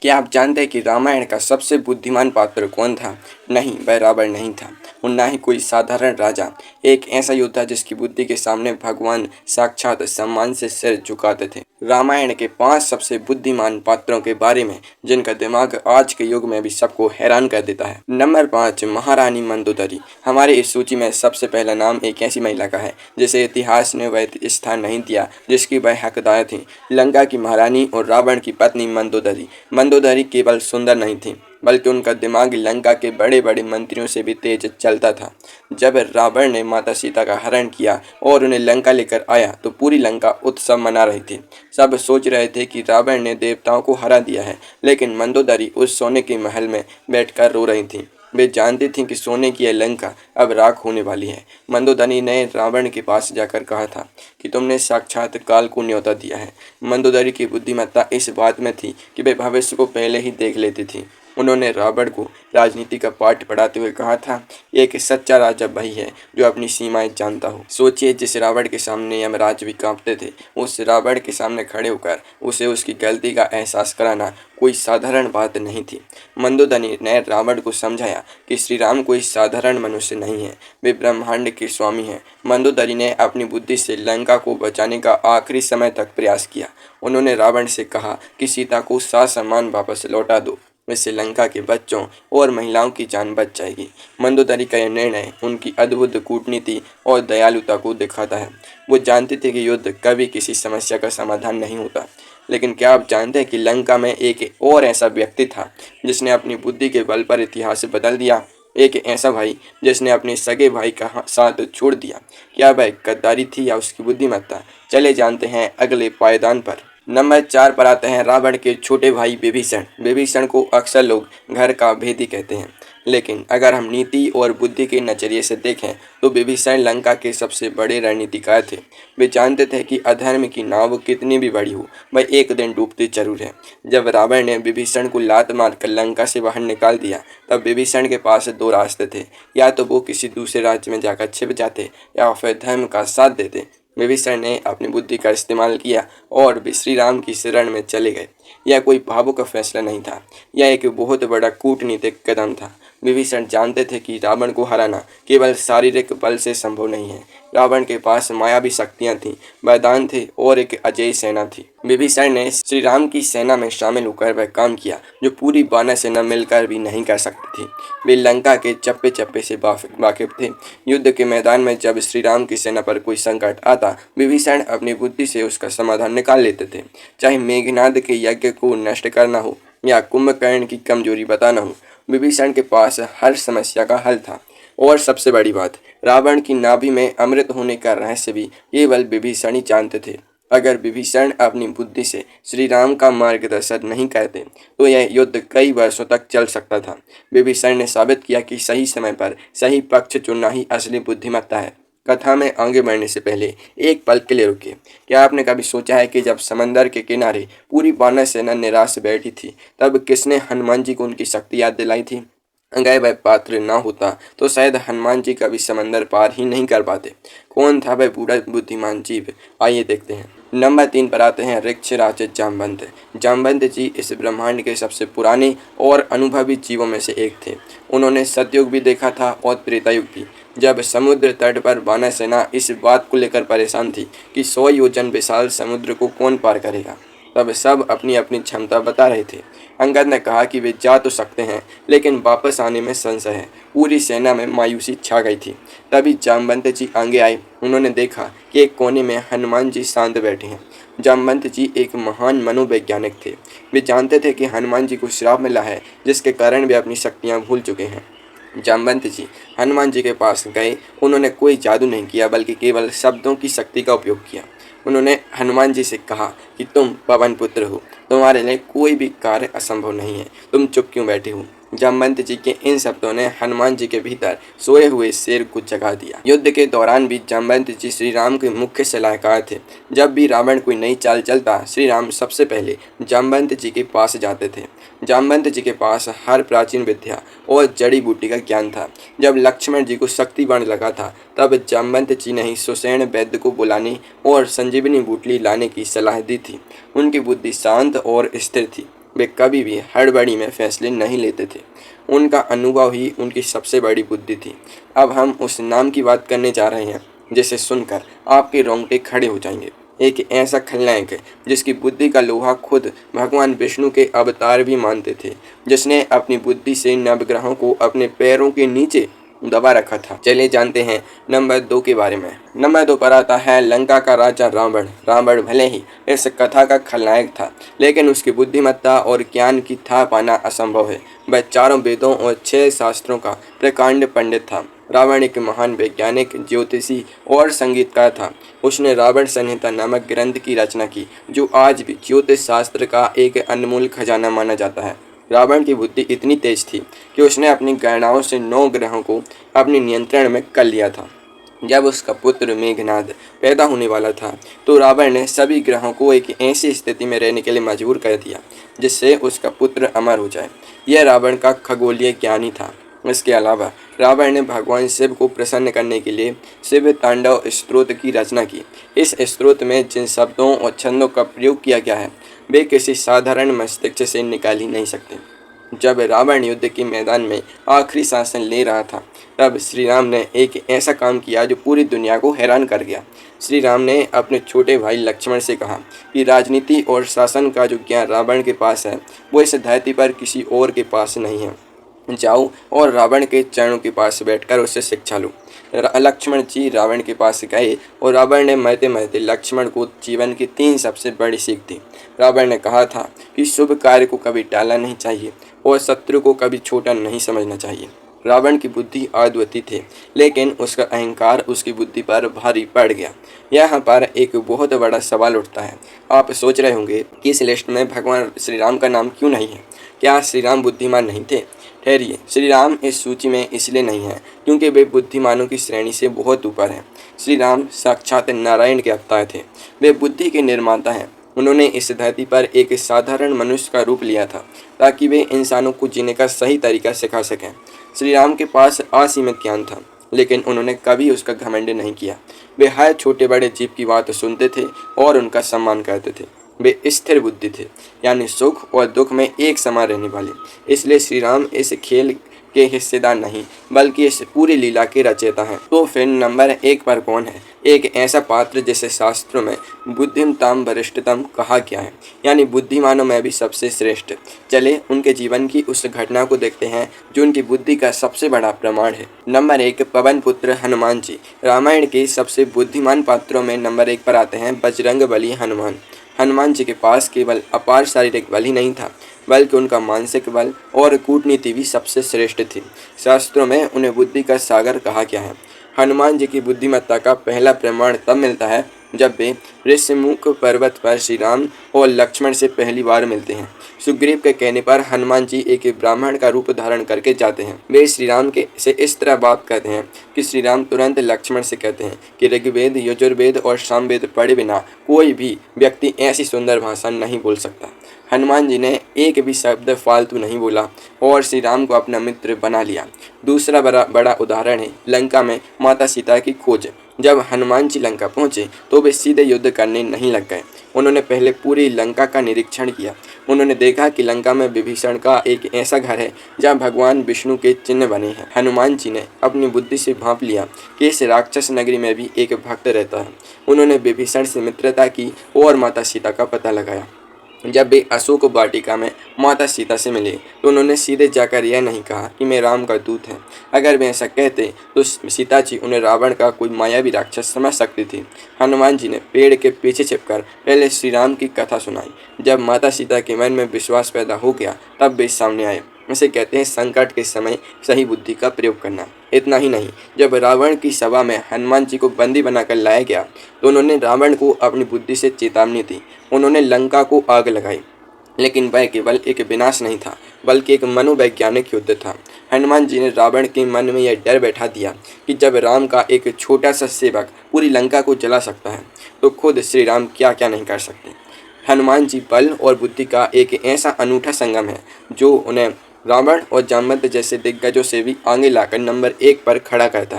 क्या आप जानते हैं कि रामायण का सबसे बुद्धिमान पात्र कौन था? नहीं, वह रावण नहीं था और ना ही कोई साधारण राजा। एक ऐसा योद्धा जिसकी बुद्धि के सामने भगवान साक्षात सम्मान से सिर झुकाते थे। रामायण के 5 सबसे बुद्धिमान पात्रों के बारे में जिनका दिमाग आज के युग में भी सबको हैरान कर देता है। नंबर 5, महारानी मंदोदरी। हमारे इस सूची में सबसे पहला नाम एक ऐसी महिला का है जिसे इतिहास ने वह स्थान नहीं दिया जिसकी वह हकदार थी। लंका की महारानी और रावण की पत्नी मंदोदरी। मंदोदरी केवल सुंदर नहीं थी बल्कि उनका दिमाग लंका के बड़े बड़े मंत्रियों से भी तेज चलता था। जब रावण ने माता सीता का हरण किया और उन्हें लंका लेकर आया तो पूरी लंका उत्सव मना रही थी। सब सोच रहे थे कि रावण ने देवताओं को हरा दिया है, लेकिन मंदोदरी उस सोने के महल में बैठकर रो रही थी। वे जानती थीं कि सोने की यह लंका अब राख होने वाली है। मंदोदरी ने रावण के पास जाकर कहा था कि तुमने साक्षात काल को न्योता दिया है। मंदोदरी की बुद्धिमत्ता इस बात में थी कि वे भविष्य को पहले ही देख लेती थी। उन्होंने रावण को राजनीति का पाठ पढ़ाते हुए कहा था, एक सच्चा राजा वही है जो अपनी सीमाएं जानता हो। सोचिए, जिस रावण के सामने यमराज भी कांपते थे, उस रावण के सामने खड़े होकर उसे उसकी गलती का एहसास कराना कोई साधारण बात नहीं थी। मंदोदरी ने रावण को समझाया कि श्री राम कोई साधारण मनुष्य नहीं है, वे ब्रह्मांड के स्वामी हैं। मंदोदरी ने अपनी बुद्धि से लंका को बचाने का आखिरी समय तक प्रयास किया। उन्होंने रावण से कहा कि सीता को सासम्मान वापस लौटा दो, इससे लंका के बच्चों और महिलाओं की जान बच जाएगी। मंदोदरी का यह निर्णय उनकी अद्भुत कूटनीति और दयालुता को दिखाता है। वो जानते थे कि युद्ध कभी किसी समस्या का समाधान नहीं होता, लेकिन क्या आप जानते हैं कि लंका में एक और ऐसा व्यक्ति था जिसने अपनी बुद्धि के बल पर इतिहास बदल दिया। एक ऐसा भाई जिसने अपने सगे भाई का साथ छोड़ दिया। क्या वह गद्दारी थी या उसकी बुद्धिमत्ता? चले जानते हैं अगले पायदान पर। नंबर 4 पर आते हैं रावण के छोटे भाई विभीषण। विभीषण को अक्सर लोग घर का भेदी कहते हैं, लेकिन अगर हम नीति और बुद्धि के नजरिए से देखें तो विभीषण लंका के सबसे बड़े रणनीतिकार थे। वे जानते थे कि अधर्म की नाव कितनी भी बड़ी हो, वह एक दिन डूबती जरूर है। जब रावण ने विभीषण को लात मारकर लंका से बाहर निकाल दिया, तब विभीषण के पास 2 रास्ते थे। या तो वो किसी दूसरे राज्य में जाकर छिप जाते या फिर धर्म का साथ देते। विभीषण ने अपनी बुद्धि का इस्तेमाल किया और श्री राम की शरण में चले गए। यह कोई भावुक फैसला नहीं था, यह एक बहुत बड़ा कूटनीतिक कदम था। विभीषण जानते थे कि रावण को हराना केवल शारीरिक बल से संभव नहीं है। रावण के पास मायावी शक्तियां थीं, वरदान थे और एक अजेय सेना थी। विभीषण ने श्री राम की सेना में शामिल होकर वह काम किया जो पूरी वानर सेना मिलकर भी नहीं कर सकती थी। वे लंका के चप्पे चप्पे से वाकिफ थे। युद्ध के मैदान में जब श्री राम की सेना पर कोई संकट आता, विभीषण अपनी बुद्धि से उसका समाधान निकाल लेते थे। चाहे मेघनाद के यज्ञ को नष्ट करना हो या कुंभकर्ण की कमजोरी बताना हो, विभीषण के पास हर समस्या का हल था। और सबसे बड़ी बात, रावण की नाभि में अमृत होने का रहस्य भी केवल विभीषण ही जानते थे। अगर विभीषण अपनी बुद्धि से श्री राम का मार्गदर्शन नहीं करते तो यह युद्ध कई वर्षों तक चल सकता था। विभीषण ने साबित किया कि सही समय पर सही पक्ष चुनना ही असली बुद्धिमत्ता है। कथा में आगे बढ़ने से पहले एक पल के लिए रुकिए। क्या आपने कभी सोचा है कि जब समंदर के किनारे पूरी वानर सेना निराश बैठी थी, तब किसने हनुमान जी को उनकी शक्ति याद दिलाई थी? अगर वह पात्र ना होता तो शायद हनुमान जी कभी समंदर पार ही नहीं कर पाते। कौन था वह बूढ़ा बुद्धिमान जीव? आइए देखते हैं। नंबर 3 पर आते हैं ऋक्षराज जामवंत। जामवंत जी इस ब्रह्मांड के सबसे पुराने और अनुभवी जीवों में से एक थे। उन्होंने सतयुग भी देखा था और त्रेतायुग भी, जब समुद्र तट पर वानर सेना इस बात को लेकर परेशान थी कि 100 योजन विशाल समुद्र को कौन पार करेगा। तब सब अपनी अपनी क्षमता बता रहे थे। अंगद ने कहा कि वे जा तो सकते हैं, लेकिन वापस आने में संशय है। पूरी सेना में मायूसी छा गई थी। तभी जामवंत जी आगे आए। उन्होंने देखा कि एक कोने में हनुमान जी शांत बैठे हैं। जामवंत जी एक महान मनोवैज्ञानिक थे। वे जानते थे कि हनुमान जी को श्राप मिला है, जिसके कारण वे अपनी शक्तियाँ भूल चुके हैं। जामवंत जी हनुमान जी के पास गए। उन्होंने कोई जादू नहीं किया, बल्कि केवल शब्दों की शक्ति का उपयोग किया। उन्होंने हनुमान जी से कहा कि तुम पवन पुत्र हो, तुम्हारे लिए कोई भी कार्य असंभव नहीं है, तुम चुप क्यों बैठे हो? जामवंत जी के इन शब्दों ने हनुमान जी के भीतर सोए हुए शेर को जगा दिया। युद्ध के दौरान भी जामवंत जी श्री राम के मुख्य सलाहकार थे। जब भी रावण कोई नई चाल चलता, श्री राम सबसे पहले जामवंत जी के पास जाते थे। जामवंत जी के पास हर प्राचीन विद्या और जड़ी बूटी का ज्ञान था। जब लक्ष्मण जी को शक्ति बढ़ने लगा था, तब जामवंत जी ने ही सुषेण वैद्य को बुलाने और संजीवनी बूटी लाने की सलाह दी थी। उनकी बुद्धि शांत और स्थिर थी। वे कभी भी हड़बड़ी में फैसले नहीं लेते थे। उनका अनुभव ही उनकी सबसे बड़ी बुद्धि थी। अब हम उस नाम की बात करने जा रहे हैं जिसे सुनकर आपके रोंगटे खड़े हो जाएंगे। एक ऐसा खलनायक जिसकी बुद्धि का लोहा खुद भगवान विष्णु के अवतार भी मानते थे, जिसने अपनी बुद्धि से नवग्रहों को अपने पैरों के नीचे दबा रखा था। चलिए जानते हैं नंबर 2 के बारे में। नंबर 2 पर आता है लंका का राजा रावण। रावण भले ही इस कथा का खलनायक था, लेकिन उसकी बुद्धिमत्ता और ज्ञान की था पाना असंभव है। वह 4 वेदों और 6 शास्त्रों का प्रकांड पंडित था। रावण एक महान वैज्ञानिक, ज्योतिषी और संगीतकार था। उसने रावण संहिता नामक ग्रंथ की रचना की, जो आज भी ज्योतिष शास्त्र का एक अनमोल खजाना माना जाता है। रावण की बुद्धि इतनी तेज थी कि उसने अपनी गणनाओं से 9 ग्रहों को अपने नियंत्रण में कर लिया था। जब उसका पुत्र मेघनाद पैदा होने वाला था, तो रावण ने सभी ग्रहों को एक ऐसी स्थिति में रहने के लिए मजबूर कर दिया जिससे उसका पुत्र अमर हो जाए। यह रावण का खगोलीय ज्ञान ही था। इसके अलावा रावण ने भगवान शिव को प्रसन्न करने के लिए शिव तांडव स्तोत्र की रचना की। इस स्तोत्र में जिन शब्दों और छंदों का प्रयोग किया गया है, वे किसी साधारण मस्तिष्क से निकाल ही नहीं सकते। जब रावण युद्ध के मैदान में आखिरी सांस ले रहा था, तब श्री राम ने एक ऐसा काम किया जो पूरी दुनिया को हैरान कर गया। श्री राम ने अपने छोटे भाई लक्ष्मण से कहा कि राजनीति और शासन का जो ज्ञान रावण के पास है, वो इस धरती पर किसी और के पास नहीं है। जाओ और रावण के चरणों के पास बैठकर उससे शिक्षा लो। लक्ष्मण जी रावण के पास गए और रावण ने मरते मरते लक्ष्मण को जीवन की 3 सबसे बड़ी सीख दी। रावण ने कहा था कि शुभ कार्य को कभी टालना नहीं चाहिए और शत्रु को कभी छोटा नहीं समझना चाहिए। रावण की बुद्धि अद्वितीय थी, लेकिन उसका अहंकार उसकी बुद्धि पर भारी पड़ गया। यहाँ पर एक बहुत बड़ा सवाल उठता है। आप सोच रहे होंगे कि इस लिस्ट में भगवान श्री राम का नाम क्यों नहीं है? क्या श्री राम बुद्धिमान नहीं थे? ठहरिए, श्री राम इस सूची में इसलिए नहीं है क्योंकि वे बुद्धिमानों की श्रेणी से बहुत ऊपर हैं। श्री राम साक्षात नारायण के अवतार थे। वे बुद्धि के निर्माता हैं। उन्होंने इस धरती पर एक साधारण मनुष्य का रूप लिया था ताकि वे इंसानों को जीने का सही तरीका सिखा सकें। श्री राम के पास असीमित ज्ञान था, लेकिन उन्होंने कभी उसका घमंड नहीं किया। वे हर छोटे बड़े जीव की बात सुनते थे और उनका सम्मान करते थे। वे स्थिर बुद्धि थे, यानी सुख और दुख में एक समान रहने वाले। इसलिए श्री राम इस खेल के हिस्सेदार नहीं, बल्कि इस पूरी लीला के रचयिता हैं। तो फिर नंबर 1 पर कौन है? एक ऐसा पात्र जिसे शास्त्रों में बुद्धिमताम वरिष्ठतम कहा गया है, यानी बुद्धिमानों में भी सबसे श्रेष्ठ। चले उनके जीवन की उस घटना को देखते हैं जो उनकी बुद्धि का सबसे बड़ा प्रमाण है। नंबर 1, पवन पुत्र हनुमान जी। रामायण के सबसे बुद्धिमान पात्रों में नंबर 1 पर आते हैं बजरंगबली हनुमान। हनुमान जी के पास केवल अपार शारीरिक बल ही नहीं था, बल्कि उनका मानसिक बल और कूटनीति भी सबसे श्रेष्ठ थी। शास्त्रों में उन्हें बुद्धि का सागर कहा गया है। हनुमान जी की बुद्धिमत्ता का पहला प्रमाण तब मिलता है जब वे ऋषिमुख पर्वत पर श्री राम और लक्ष्मण से पहली बार मिलते हैं। सुग्रीव के कहने पर हनुमान जी एक ब्राह्मण का रूप धारण करके जाते हैं। वे श्री राम के से इस तरह बात करते हैं कि श्री राम तुरंत लक्ष्मण से कहते हैं कि ऋग्वेद, यजुर्वेद और सामवेद पढ़े बिना कोई भी व्यक्ति ऐसी सुंदर भाषा नहीं बोल सकता। हनुमान जी ने एक भी शब्द फालतू नहीं बोला और श्री राम को अपना मित्र बना लिया। दूसरा बड़ा उदाहरण है लंका में माता सीता की खोज। जब हनुमान जी लंका पहुंचे तो वे सीधे युद्ध करने नहीं लग गए। उन्होंने पहले पूरी लंका का निरीक्षण किया। उन्होंने देखा कि लंका में विभीषण का एक ऐसा घर है जहाँ भगवान विष्णु के चिन्ह बने हैं। हनुमान जी ने अपनी बुद्धि से भांप लिया कि इस राक्षस नगरी में भी एक भक्त रहता है। उन्होंने विभीषण से मित्रता की और माता सीता का पता लगाया। जब वे अशोक वाटिका में माता सीता से मिले तो उन्होंने सीधे जाकर यह नहीं कहा कि मैं राम का दूत हैं। अगर वे ऐसा कहते तो सीता जी उन्हें रावण का कोई मायावी राक्षस समझ सकती थी। हनुमान जी ने पेड़ के पीछे छिपकर पहले श्री राम की कथा सुनाई। जब माता सीता के मन में विश्वास पैदा हो गया तब वे सामने आए। इसे कहते हैं संकट के समय सही बुद्धि का प्रयोग करना। इतना ही नहीं, जब रावण की सभा में हनुमान जी को बंदी बनाकर लाया गया तो उन्होंने रावण को अपनी बुद्धि से चेतावनी दी। उन्होंने लंका को आग लगाई, लेकिन वह केवल एक विनाश नहीं था बल्कि एक मनोवैज्ञानिक युद्ध था। हनुमान जी ने रावण के मन में यह डर बैठा दिया कि जब राम का एक छोटा सा सेवक पूरी लंका को जला सकता है तो खुद श्री राम क्या क्या नहीं कर सकते। हनुमान जी बल और बुद्धि का एक ऐसा अनूठा संगम है जो उन्हें रावण और जामवंत जैसे दिग्गजों से भी आगे लाकर नंबर 1 पर खड़ा करता है।